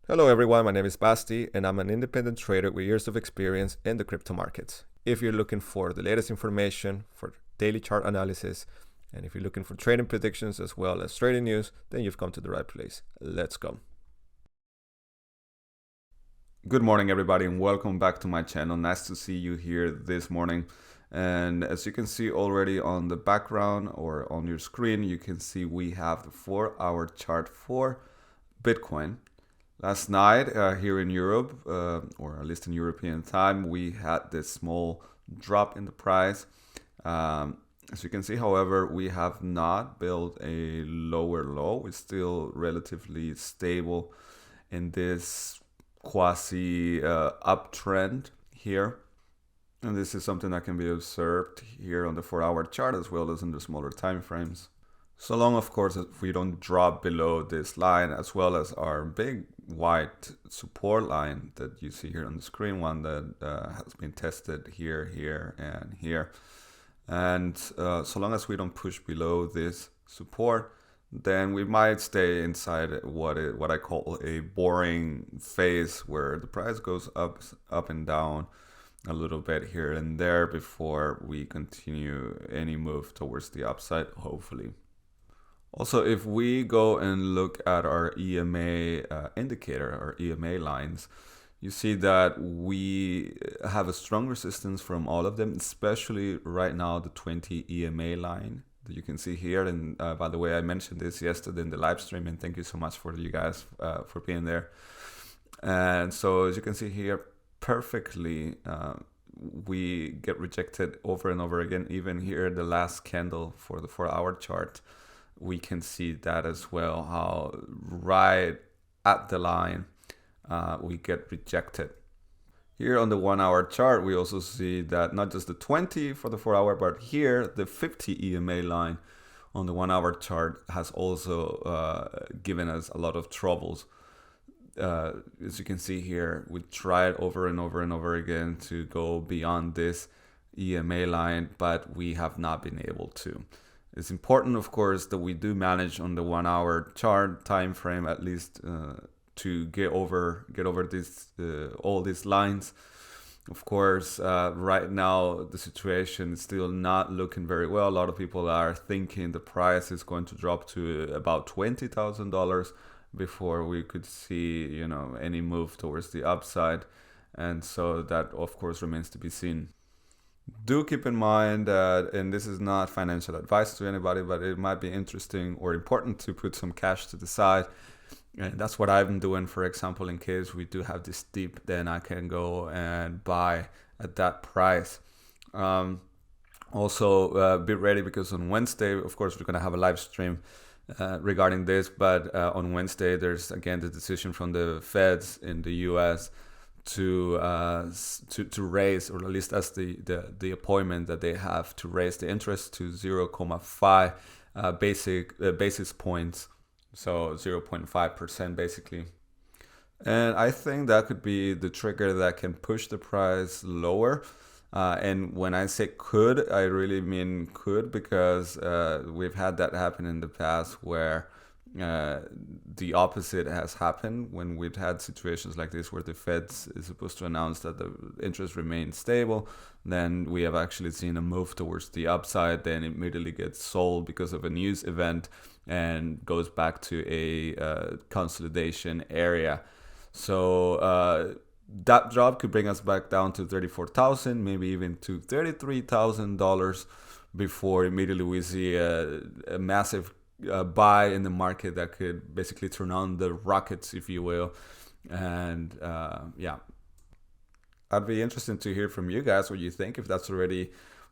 Hello everyone, my name is Basti and I'm an independent trader with years of experience in the crypto markets. If you're looking for the latest information for daily chart analysis, and if you're looking for trading predictions as well as trading news, then you've come to the right place. Let's go. Good morning everybody and welcome back to my channel. Nice to see you here this morning. And as you can see already on the background or on your screen, you can see we have the 4-hour chart for Bitcoin. Last night here in Europe, or at least in European time, we had this small drop in the price. As you can see, however, we have not built a lower low. It's still relatively stable in this quasi uptrend here. And this is something that can be observed here on the 4-hour chart as well as in the smaller time frames. So long, of course, if we don't drop below this line, as well as our big white support line that you see here on the screen, one that has been tested here, here, and here. And so long as we don't push below this support, then we might stay inside what I call a boring phase, where the price goes up and down a little bit here and there before we continue any move towards the upside, hopefully. Also, if we go and look at our EMA indicator, our EMA lines, you see that we have a strong resistance from all of them, especially right now the 20 EMA line that you can see here. And by the way, I mentioned this yesterday in the live stream, and thank you so much for you guys for being there. And so as you can see here, perfectly we get rejected over and over again. Even here, the last candle for the 4-hour chart, we can see that as well, how right at the line we get rejected. Here on the 1-hour chart, we also see that not just the 20 for the 4-hour, but here the 50 EMA line on the 1-hour chart has also given us a lot of troubles. As you can see here, we tried over and over and over again to go beyond this EMA line, but we have not been able to. It's important, of course, that we do manage on the 1-hour chart time frame at least to get over this all these lines. Of course, right now the situation is still not looking very well. A lot of people are thinking the price is going to drop to about $20,000 before we could see, any move towards the upside, and so that of course remains to be seen. Do keep in mind that, and this is not financial advice to anybody, but it might be interesting or important to put some cash to the side. And that's what I've been doing, for example, in case we do have this dip, then I can go and buy at that price. Also, be ready, because on Wednesday, of course, we're going to have a live stream regarding this. But on Wednesday, there's again the decision from the Feds in the US to raise, or at least that's the appointment that they have, to raise the interest to 0.5 basis points, so 0.5% basically. And I think that could be the trigger that can push the price lower. And when I say could, I really mean could, because we've had that happen in the past where the opposite has happened when we've had situations like this where the Fed is supposed to announce that the interest remains stable. Then we have actually seen a move towards the upside, then it immediately gets sold because of a news event and goes back to a consolidation area. So that drop could bring us back down to $34,000, maybe even to $33,000 before immediately we see a massive buy in the market that could basically turn on the rockets, if you will. And yeah, I'd be interested to hear from you guys what you think, if that's already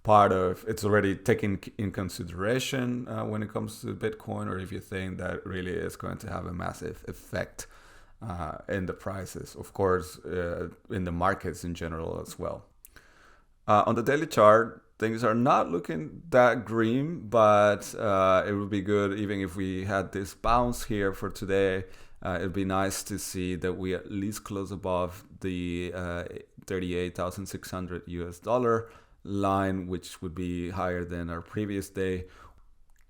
it's already taken in consideration when it comes to Bitcoin, or if you think that really is going to have a massive effect in the prices, of course, in the markets in general as well. On the daily chart, things are not looking that green, but it would be good even if we had this bounce here for today. It'd be nice to see that we at least close above the 38,600 US dollar line, which would be higher than our previous day.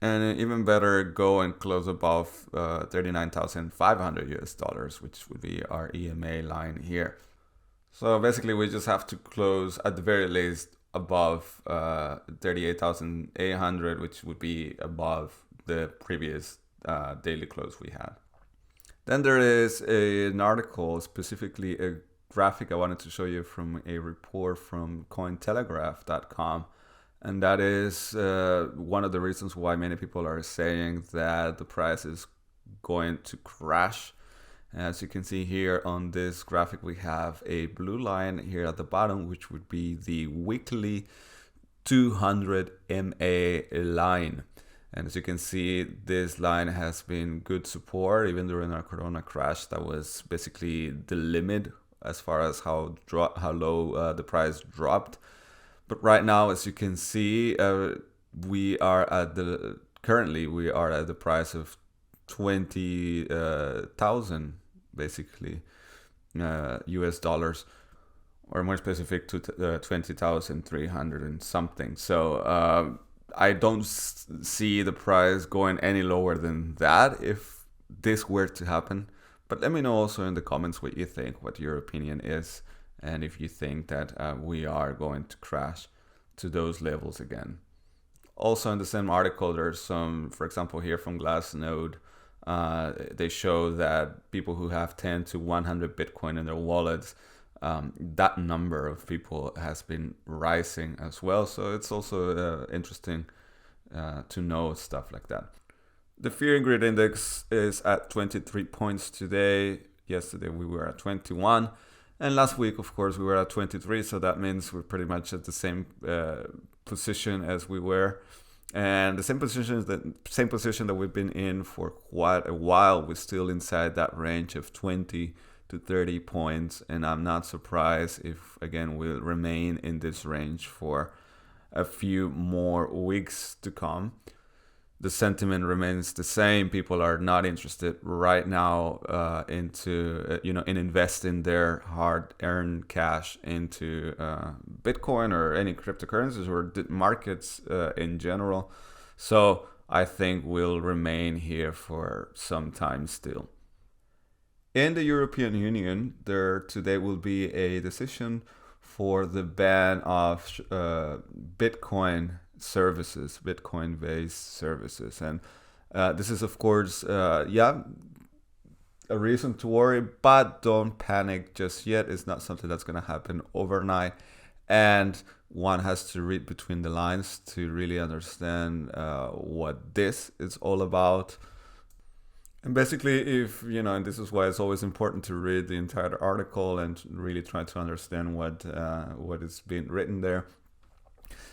And even better, go and close above 39,500 US dollars, which would be our EMA line here. So basically, we just have to close at the very least above 38,800, which would be above the previous daily close we had. Then there is an article, specifically a graphic I wanted to show you from a report from Cointelegraph.com. And that is one of the reasons why many people are saying that the price is going to crash. As you can see here on this graphic, we have a blue line here at the bottom, which would be the weekly 200 MA line. And as you can see, this line has been good support even during our Corona crash. That was basically the limit as far as how low the price dropped. But right now, as you can see, we are at the price of 20,000 basically US dollars, or more specific to 20,300 and something. So I don't see the price going any lower than that if this were to happen. But let me know also in the comments what you think, what your opinion is, and if you think that we are going to crash to those levels again. Also in the same article, there's some, for example, here from Glassnode, they show that people who have 10 to 100 Bitcoin in their wallets, that number of people has been rising as well. So it's also interesting to know stuff like that. The fear and greed index is at 23 points today. Yesterday we were at 21. And last week, of course, we were at 23. So that means we're pretty much at the same position as we were. And the same position that we've been in for quite a while. We're still inside that range of 20 to 30 points. And I'm not surprised if, again, we'll remain in this range for a few more weeks to come. The sentiment remains the same. People are not interested right now in investing their hard-earned cash into Bitcoin or any cryptocurrencies or markets in general. So I think we'll remain here for some time still. In the European Union, there today will be a decision for the ban of Bitcoin-based services. And this is, of course, a reason to worry, but don't panic just yet. It's not something that's going to happen overnight. And one has to read between the lines to really understand what this is all about. And basically, and this is why it's always important to read the entire article and really try to understand what is being written there.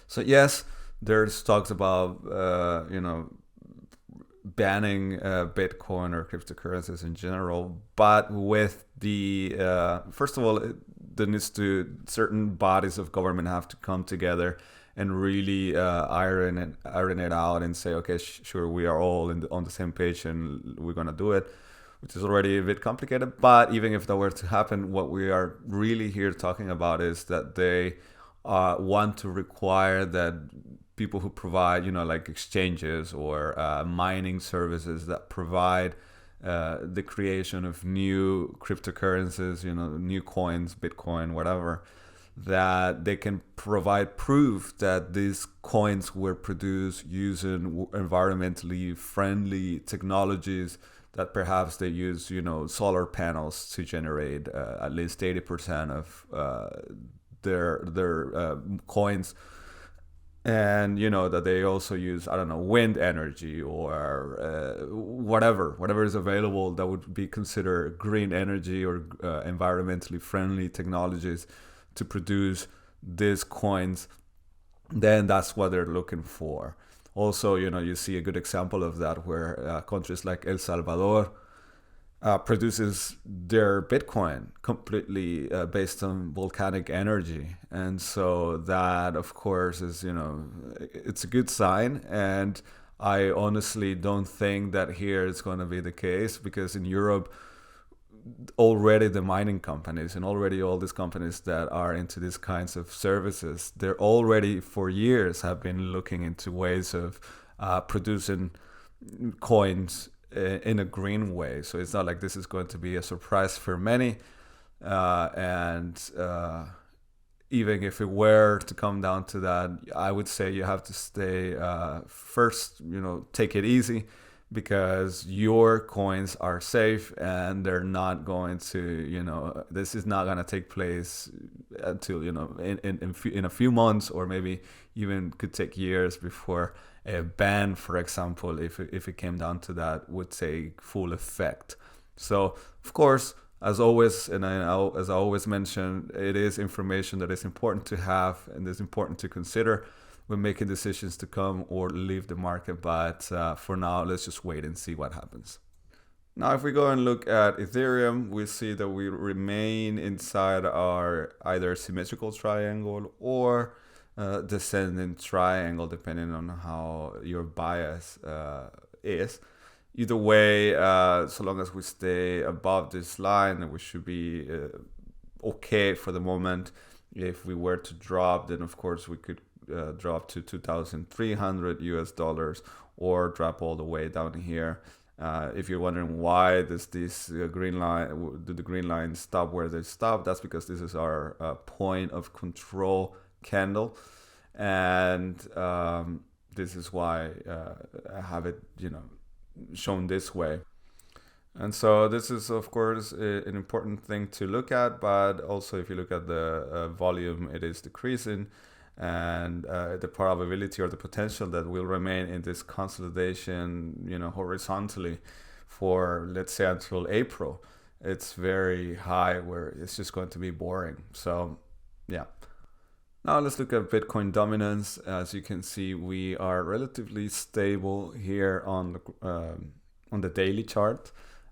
So yes, there's talks about banning Bitcoin or cryptocurrencies in general, but with the first of all, certain bodies of government have to come together and really iron it out and say, okay, sure, we are all on the same page and we're gonna do it, which is already a bit complicated. But even if that were to happen, what we are really here talking about is that they want to require that people who provide, like exchanges or mining services that provide the creation of new cryptocurrencies, new coins, Bitcoin, whatever, that they can provide proof that these coins were produced using environmentally friendly technologies, that perhaps they use, solar panels to generate at least 80% of their coins. And, that they also use, wind energy or whatever is available that would be considered green energy or environmentally friendly technologies to produce these coins. Then that's what they're looking for. Also, you see a good example of that where countries like El Salvador produces their Bitcoin completely based on volcanic energy. And so that, of course, is, it's a good sign. And I honestly don't think that here is going to be the case, because in Europe, already the mining companies and already all these companies that are into these kinds of services, they're already for years have been looking into ways of producing coins in a green way. So it's not like this is going to be a surprise for many. And even if it were to come down to that, I would say you have to stay first, take it easy, because your coins are safe and they're not going to, this is not going to take place until, in a few months, or maybe even could take years before a ban, for example, if it came down to that, would take full effect. So, of course, as always, and as I always mention, it is information that is important to have and is important to consider when making decisions to come or leave the market. But for now, let's just wait and see what happens. Now, if we go and look at Ethereum, we see that we remain inside our either symmetrical triangle or descending triangle, depending on how your bias is. Either way, so long as we stay above this line, we should be okay for the moment. If we were to drop, then of course we could drop to 2,300 US dollars, or drop all the way down here. If you're wondering why does this green line, do the green lines stop where they stop, that's because this is our point of control candle, and this is why I have it, shown this way. And so this is, of course, an important thing to look at, but also if you look at the volume, it is decreasing, and the probability or the potential that will remain in this consolidation, horizontally for, let's say, until April, it's very high, where it's just going to be boring. So yeah. Now let's look at Bitcoin dominance. As you can see, we are relatively stable here on the daily chart,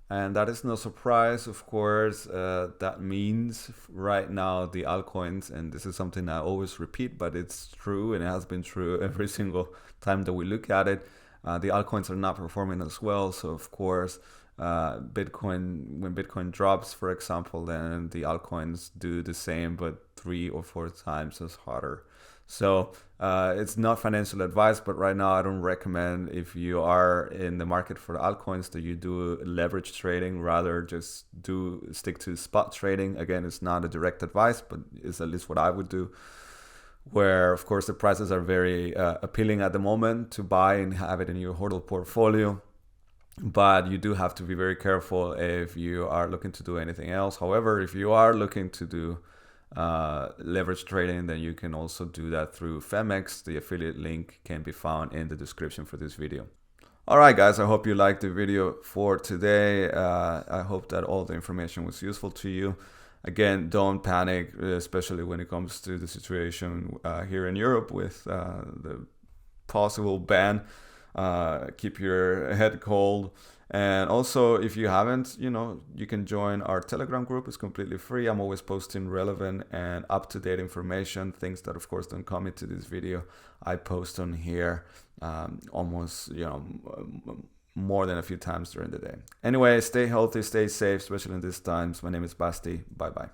and that is no surprise. Of course, that means right now the altcoins, and this is something I always repeat, but it's true, and it has been true every single time that we look at it. The altcoins are not performing as well, so of course, when Bitcoin drops, for example, then the altcoins do the same, but 3 or 4 times as harder. So it's not financial advice, but right now I don't recommend, if you are in the market for altcoins, that you do leverage trading. Rather, just stick to spot trading. Again, it's not a direct advice, but it's at least what I would do, where of course the prices are very appealing at the moment to buy and have it in your HODL portfolio. But you do have to be very careful if you are looking to do anything else. However, if you are looking to do leverage trading, then you can also do that through Femex. The affiliate link can be found in the description for this video. All right, guys, I hope you liked the video for today. I hope that all the information was useful to you. Again, don't panic, especially when it comes to the situation here in Europe with the possible ban. Keep your head cold. And also, if you haven't, you can join our Telegram group. It's completely free. I'm always posting relevant and up-to-date information, things that of course don't come into this video. I post on here almost more than a few times during the day. Anyway, stay healthy, stay safe, especially in these times. My name is Basti. Bye bye.